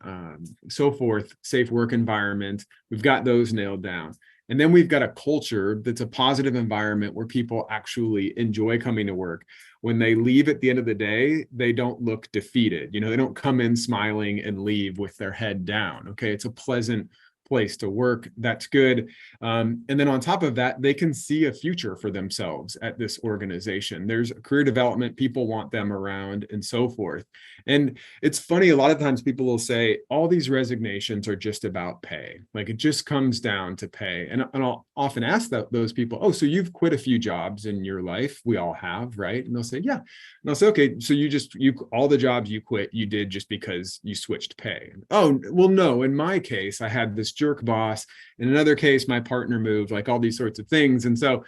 so forth, safe work environment, we've got those nailed down. And then we've got a culture that's a positive environment where people actually enjoy coming to work. When they leave at the end of the day, they don't look defeated. They don't come in smiling and leave with their head down. Okay, it's a pleasant place to work. That's good. And then on top of that, they can see a future for themselves at this organization. There's career development, people want them around and so forth. And it's funny, a lot of times people will say, all these resignations are just about pay. Like it just comes down to pay. And I'll often ask those people, oh, so you've quit a few jobs in your life? We all have, right? And they'll say, yeah. And I'll say, okay, so all the jobs you quit, you did just because you switched pay. Oh, well, no, in my case, I had this jerk boss. In another case, my partner moved, like all these sorts of things. And so,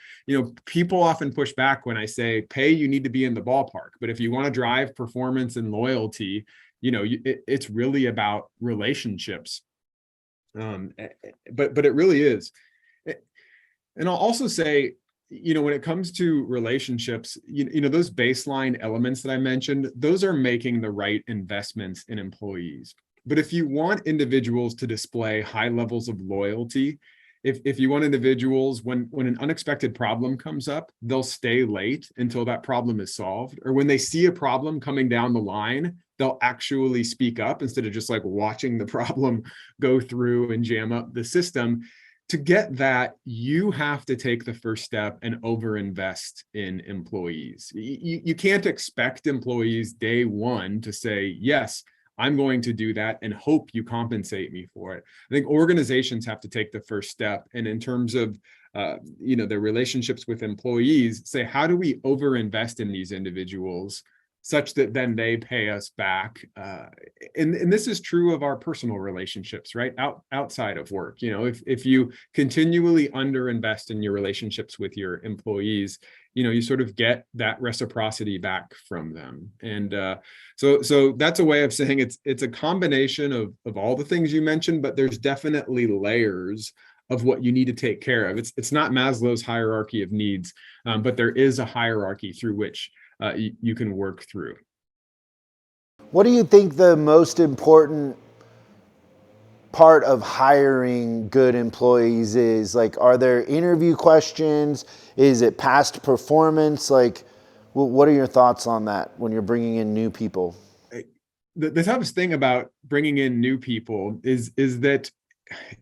people often push back when I say pay, you need to be in the ballpark. But if you want to drive performance and loyalty, it's really about relationships. But it really is. And I'll also say, when it comes to relationships, those baseline elements that I mentioned, those are making the right investments in employees. But if you want individuals to display high levels of loyalty, if you want individuals, when an unexpected problem comes up, they'll stay late until that problem is solved. Or when they see a problem coming down the line, they'll actually speak up instead of just like watching the problem go through and jam up the system. To get that, you have to take the first step and overinvest in employees. You can't expect employees day one to say, yes, I'm going to do that and hope you compensate me for it. I think organizations have to take the first step. And in terms of, their relationships with employees, say, how do we overinvest in these individuals such that then they pay us back. And this is true of our personal relationships, right? Outside of work. If you continually underinvest in your relationships with your employees, you sort of get that reciprocity back from them. And so that's a way of saying it's a combination of all the things you mentioned, but there's definitely layers of what you need to take care of. It's not Maslow's hierarchy of needs, but there is a hierarchy through which you can work through. What do you think the most important part of hiring good employees is? Like, are there interview questions? Is it past performance? Like, what are your thoughts on that when you're bringing in new people? The toughest thing about bringing in new people is that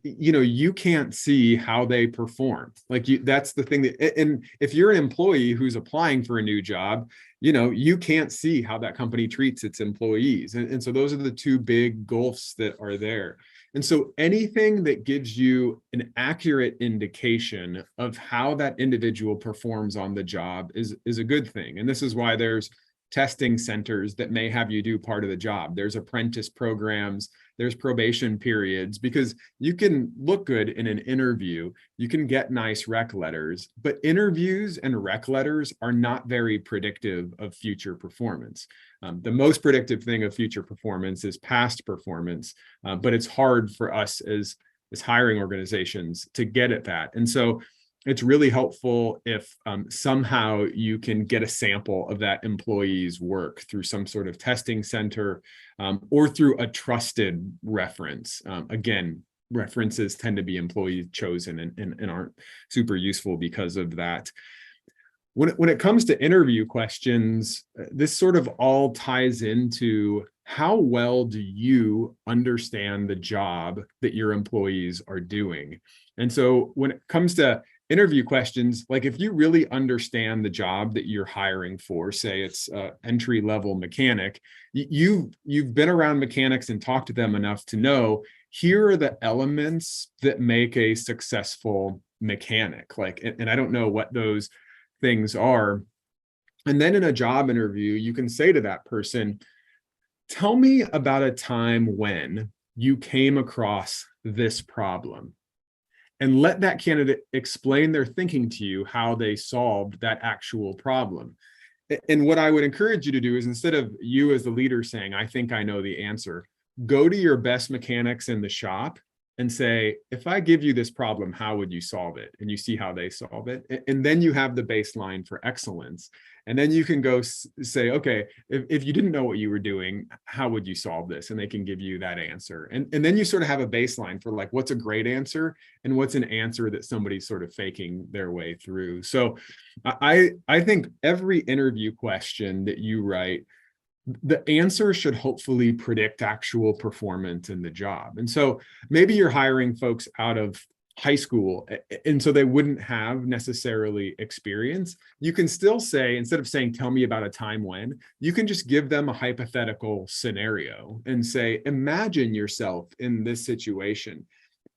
you can't see how they perform. That's the thing and if you're an employee who's applying for a new job, you can't see how that company treats its employees. And so those are the two big gulfs that are there. And so anything that gives you an accurate indication of how that individual performs on the job is a good thing. And this is why there's testing centers that may have you do part of the job. There's apprentice programs, there's probation periods, because you can look good in an interview, you can get nice rec letters, but interviews and rec letters are not very predictive of future performance. The most predictive thing of future performance is past performance, but it's hard for us as hiring organizations to get at that. And so it's really helpful if somehow you can get a sample of that employee's work through some sort of testing center or through a trusted reference. Again, references tend to be employee chosen and aren't super useful because of that. When it comes to interview questions, this sort of all ties into how well do you understand the job that your employees are doing? And so when it comes to interview questions, like if you really understand the job that you're hiring for, say it's an entry-level mechanic, you've been around mechanics and talked to them enough to know here are the elements that make a successful mechanic. And I don't know what those things are. And then in a job interview, you can say to that person, tell me about a time when you came across this problem. And let that candidate explain their thinking to you, how they solved that actual problem. And what I would encourage you to do is, instead of you as the leader saying, I think I know the answer, go to your best mechanics in the shop and say, if I give you this problem, how would you solve it? And you see how they solve it. And then you have the baseline for excellence. And then you can go say, okay, if you didn't know what you were doing, how would you solve this? And they can give you that answer. And then you sort of have a baseline for like, what's a great answer and what's an answer that somebody's sort of faking their way through. So I think every interview question that you write, the answer should hopefully predict actual performance in the job. And so maybe you're hiring folks out of high school, and so they wouldn't have necessarily experience. You can still say, instead of saying, tell me about a time when, you can just give them a hypothetical scenario and say, imagine yourself in this situation.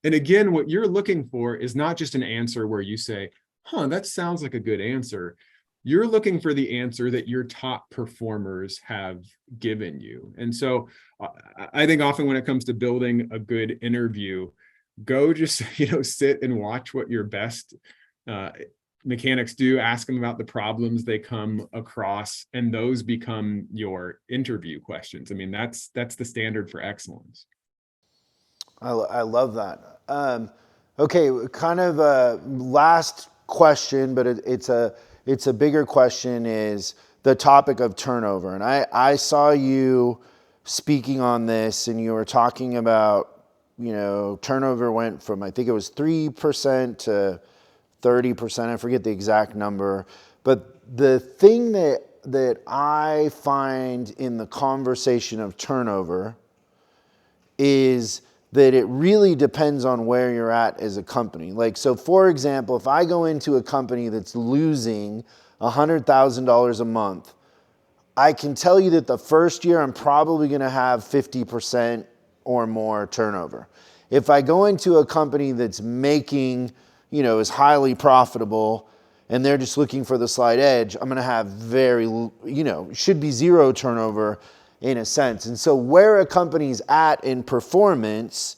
And again, what you're looking for is not just an answer where you say, that sounds like a good answer. You're looking for the answer that your top performers have given you. And so I think often when it comes to building a good interview, go just, sit and watch what your best mechanics do, ask them about the problems they come across, and those become your interview questions. I mean, that's the standard for excellence. I love that. Okay, kind of a last question, but it's a bigger question, is the topic of turnover. And I saw you speaking on this, and you were talking about, turnover went from, I think it was 3% to 30%. I forget the exact number. But the thing that I find in the conversation of turnover is that it really depends on where you're at as a company. Like, so for example, if I go into a company that's losing $100,000 a month, I can tell you that the first year I'm probably going to have 50% or more turnover. If I go into a company that's making, is highly profitable, and they're just looking for the slight edge, I'm going to have should be zero turnover in a sense. And so where a company's at in performance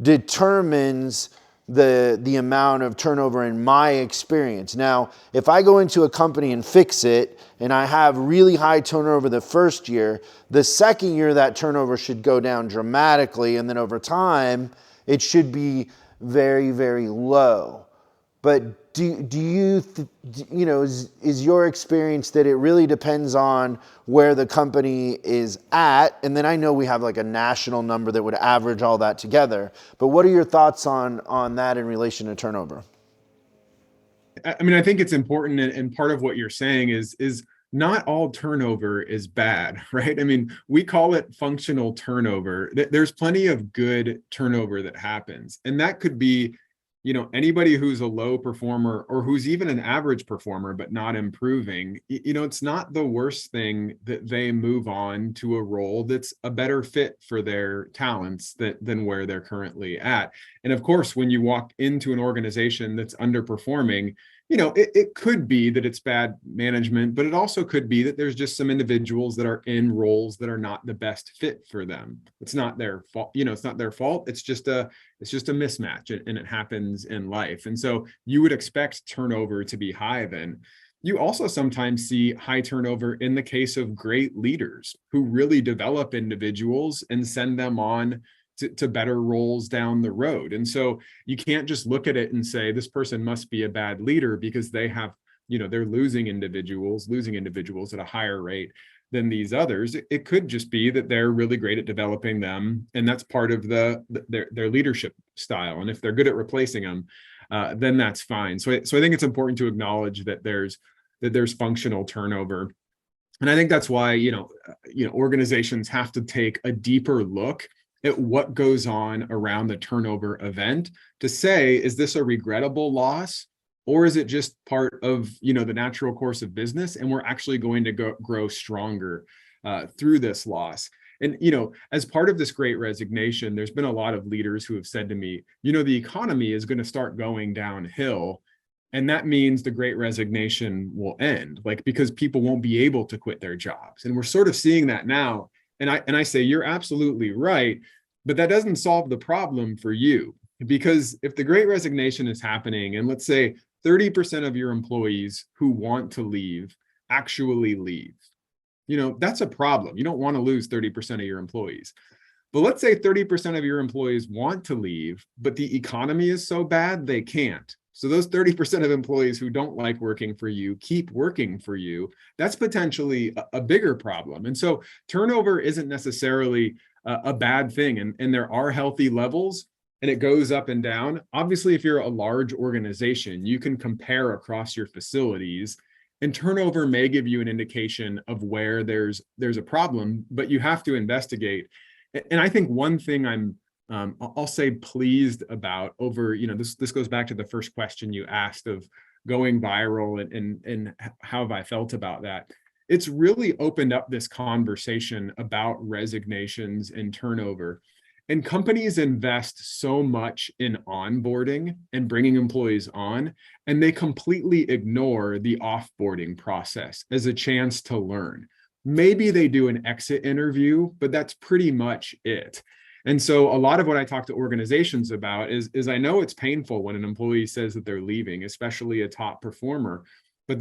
determines the amount of turnover in my experience. Now, if I go into a company and fix it and I have really high turnover the first year, the second year that turnover should go down dramatically, and then over time it should be very, very low. But is your experience that it really depends on where the company is at? And then I know we have like a national number that would average all that together. But what are your thoughts on that in relation to turnover? I mean, I think it's important, and part of what you're saying is not all turnover is bad, right? I mean, we call it functional turnover. There's plenty of good turnover that happens, and that could be anybody who's a low performer or who's even an average performer but not improving. It's not the worst thing that they move on to a role that's a better fit for their talents than where they're currently at. And of course, when you walk into an organization that's underperforming, it could be that it's bad management, but it also could be that there's just some individuals that are in roles that are not the best fit for them. It's not their fault. It's not their fault. It's just a mismatch, and it happens in life. And so you would expect turnover to be high then. You also sometimes see high turnover in the case of great leaders who really develop individuals and send them on to better roles down the road. And so you can't just look at it and say, this person must be a bad leader because they have, they're losing individuals at a higher rate than these others. It could just be that they're really great at developing them, and that's part of their leadership style. And if they're good at replacing them, then that's fine. So I think it's important to acknowledge that there's functional turnover. And I think that's why, organizations have to take a deeper look at what goes on around the turnover event to say, is this a regrettable loss, or is it just part of the natural course of business, and we're actually going to grow stronger through this loss? And as part of this Great Resignation, there's been a lot of leaders who have said to me, the economy is going to start going downhill, and that means the Great Resignation will end, because people won't be able to quit their jobs. And we're sort of seeing that now. And I say, you're absolutely right, but that doesn't solve the problem for you. Because if the Great Resignation is happening, and let's say 30% of your employees who want to leave actually leave, that's a problem. You don't want to lose 30% of your employees. But let's say 30% of your employees want to leave, but the economy is so bad they can't. So those 30% of employees who don't like working for you keep working for you. That's potentially a bigger problem. And so turnover isn't necessarily a bad thing. And there are healthy levels, and it goes up and down. Obviously, if you're a large organization, you can compare across your facilities, and turnover may give you an indication of where there's a problem, but you have to investigate. And I think one thing I'll say pleased about over, this goes back to the first question you asked of going viral and how have I felt about that. It's really opened up this conversation about resignations and turnover. And companies invest so much in onboarding and bringing employees on, and they completely ignore the offboarding process as a chance to learn. Maybe they do an exit interview, but that's pretty much it. And so a lot of what I talk to organizations about is I know it's painful when an employee says that they're leaving, especially a top performer, but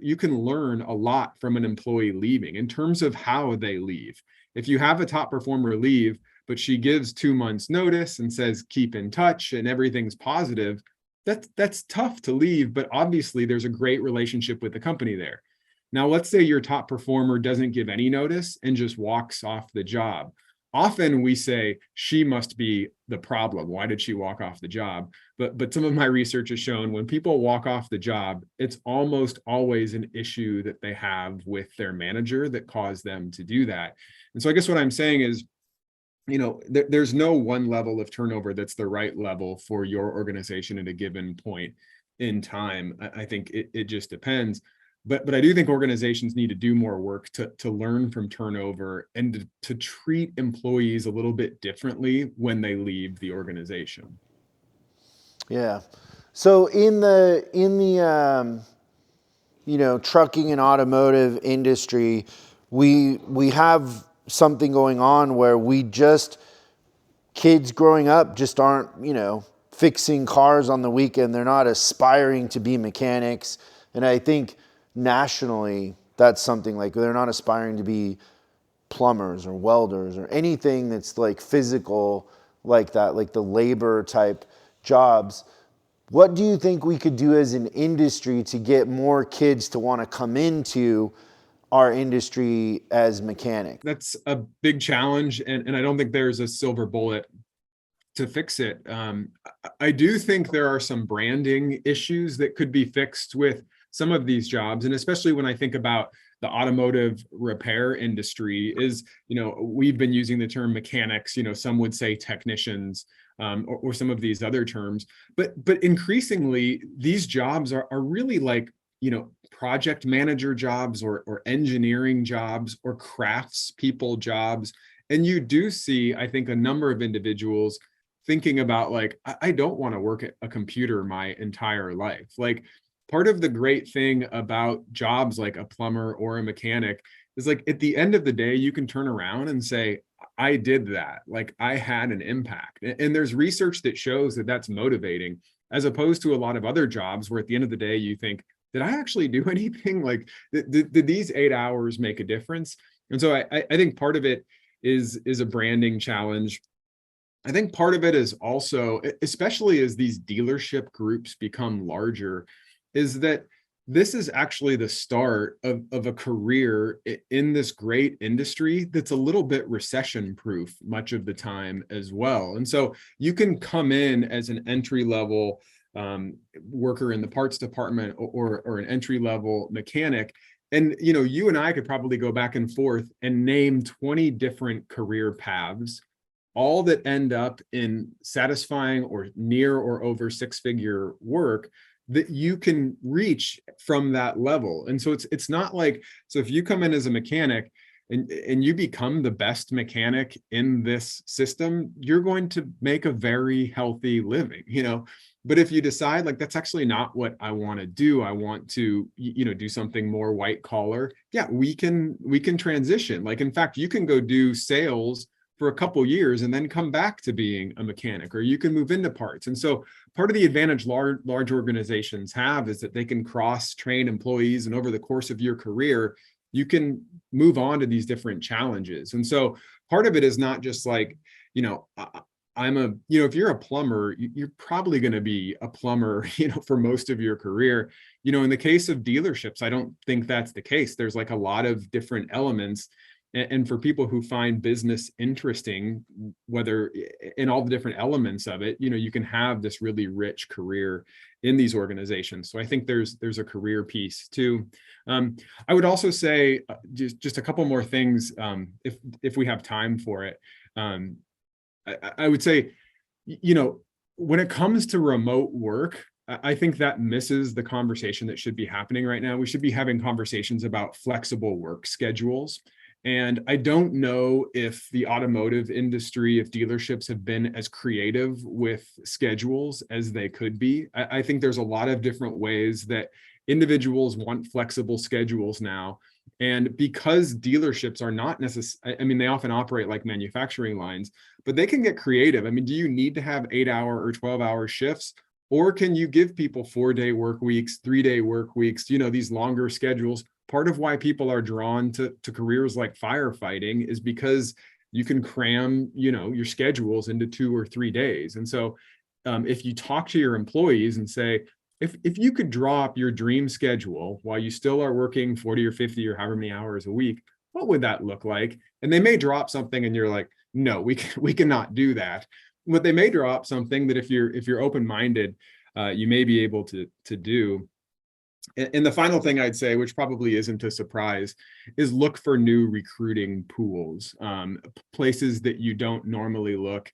you can learn a lot from an employee leaving in terms of how they leave. If you have a top performer leave, but she gives 2 months notice and says, keep in touch and everything's positive, that's tough to leave, but obviously there's a great relationship with the company there. Now, let's say your top performer doesn't give any notice and just walks off the job. Often we say she must be the problem. Why did she walk off the job? But some of my research has shown when people walk off the job, it's almost always an issue that they have with their manager that caused them to do that. And so I guess what I'm saying is, there's no one level of turnover that's the right level for your organization at a given point in time. I think it just depends. But I do think organizations need to do more work to learn from turnover and to treat employees a little bit differently when they leave the organization. Yeah. So in the trucking and automotive industry, we have something going on where kids growing up just aren't, fixing cars on the weekend. They're not aspiring to be mechanics. And I think nationally, that's something like they're not aspiring to be plumbers or welders or anything that's like physical like that, like the labor type jobs. What do you think we could do as an industry to get more kids to want to come into our industry as mechanics? That's a big challenge, and I don't think there's a silver bullet to fix it. I do think there are some branding issues that could be fixed with some of these jobs, and especially when I think about the automotive repair industry is, we've been using the term mechanics, some would say technicians, or some of these other terms, but increasingly these jobs are really like, project manager jobs or engineering jobs or crafts people jobs. And you do see, I think, a number of individuals thinking about like, I don't want to work at a computer my entire life. Like, part of the great thing about jobs like a plumber or a mechanic is like at the end of the day, you can turn around and say, I did that. Like, I had an impact. And there's research that shows that that's motivating, as opposed to a lot of other jobs where at the end of the day, you think, did I actually do anything? Like, did these 8 hours make a difference? And so I think part of it is a branding challenge. I think part of it is also, especially as these dealership groups become larger, is that this is actually the start of a career in this great industry that's a little bit recession proof much of the time as well. And so you can come in as an entry level worker in the parts department or an entry level mechanic. And, you and I could probably go back and forth and name 20 different career paths, all that end up in satisfying or near or over six-figure work that you can reach from that level. And so it's not like, so if you come in as a mechanic and you become the best mechanic in this system, you're going to make a very healthy living, But if you decide like, that's actually not what I want to do, I want to, do something more white collar. Yeah, we can transition. Like, in fact, you can go do sales for a couple years and then come back to being a mechanic, or you can move into parts. And so part of the advantage large organizations have is that they can cross train employees, and over the course of your career, you can move on to these different challenges. And so part of it is not just like, if you're a plumber, you're probably going to be a plumber, for most of your career. In the case of dealerships, I don't think that's the case. There's like a lot of different elements. And for people who find business interesting, whether in all the different elements of it, you can have this really rich career in these organizations. So I think there's a career piece too. I would also say just a couple more things, if we have time for it. I would say, when it comes to remote work, I think that misses the conversation that should be happening right now. We should be having conversations about flexible work schedules. And I don't know if the automotive industry, if dealerships have been as creative with schedules as they could be. I think there's a lot of different ways that individuals want flexible schedules now. And because dealerships are not necessarily, they often operate like manufacturing lines, but they can get creative. Do you need to have 8-hour or 12-hour shifts? Or can you give people 4-day work weeks, 3-day work weeks, these longer schedules? Part of why people are drawn to careers like firefighting is because you can cram, your schedules into 2 or 3 days. And so if you talk to your employees and say, if you could drop your dream schedule while you still are working 40 or 50 or however many hours a week, what would that look like? And they may drop something and you're like, no, we cannot do that. But they may drop something that if you're open-minded, you may be able to do. And the final thing I'd say, which probably isn't a surprise, is look for new recruiting pools, places that you don't normally look.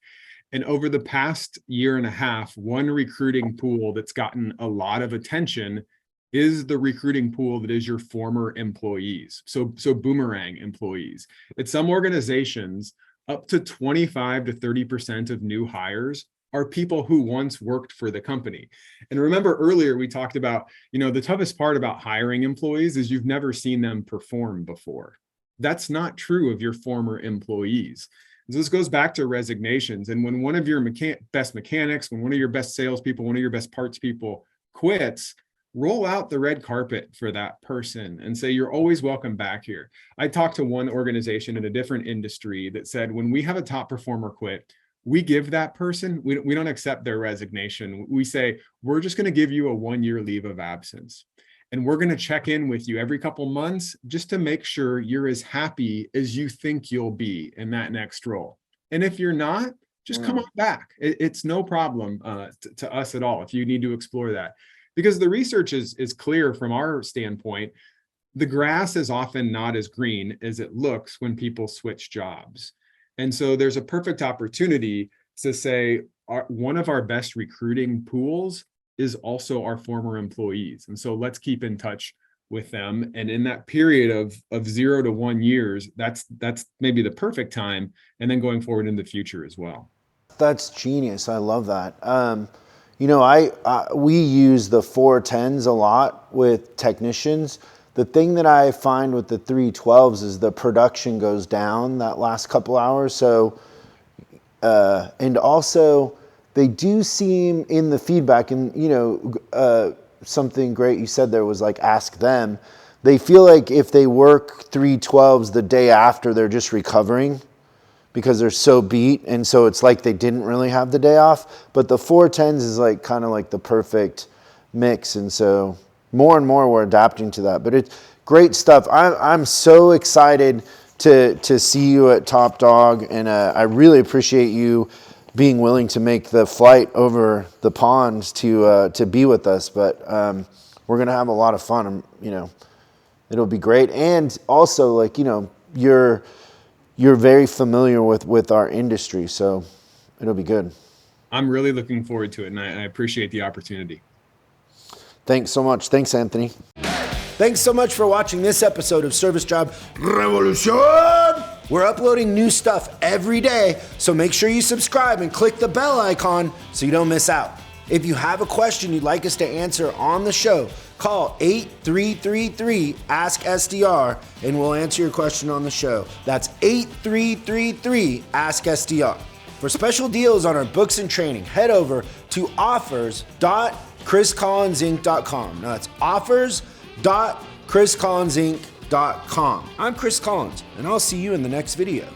And over the past year and a half, one recruiting pool that's gotten a lot of attention is the recruiting pool that is your former employees. So boomerang employees. At some organizations, up to 25 to 30% of new hires are people who once worked for the company. And remember earlier, we talked about, the toughest part about hiring employees is you've never seen them perform before. That's not true of your former employees. So this goes back to resignations. And when one of your best mechanics, when one of your best salespeople, one of your best parts people quits, roll out the red carpet for that person and say, you're always welcome back here. I talked to one organization in a different industry that said, when we have a top performer quit, we give that person, we don't accept their resignation. We say, we're just going to give you a 1-year leave of absence. And we're going to check in with you every couple months just to make sure you're as happy as you think you'll be in that next role. And if you're not, just come on back. It's no problem to us at all if you need to explore that. Because the research is clear from our standpoint. The grass is often not as green as it looks when people switch jobs. And so there's a perfect opportunity to say one of our best recruiting pools is also our former employees. And so let's keep in touch with them. And in that period of 0 to 1 years, that's maybe the perfect time. And then going forward in the future as well. That's genius. I love that. We use the 410s a lot with technicians. The thing that I find with the 312s is the production goes down that last couple hours. So, and also they do seem in the feedback, and something great you said there was like, ask them. They feel like if they work 312s the day after, they're just recovering because they're so beat. And so it's like they didn't really have the day off, but the 410s is like kind of like the perfect mix. And so more and more we're adapting to that, but it's great stuff. I'm so excited to see you at Top Dog. And I really appreciate you being willing to make the flight over the pond to be with us. But we're going to have a lot of fun. It'll be great. And also you're very familiar with our industry, so it'll be good. I'm really looking forward to it, and I appreciate the opportunity. Thanks so much. Thanks, Anthony. Thanks so much for watching this episode of Service Job Revolution. We're uploading new stuff every day, so make sure you subscribe and click the bell icon so you don't miss out. If you have a question you'd like us to answer on the show, call 8333-ASK-SDR and we'll answer your question on the show. That's 8333-ASK-SDR. For special deals on our books and training, head over to offers.chriscollinsinc.com. Now that's offers.chriscollinsinc.com. I'm Chris Collins, and I'll see you in the next video.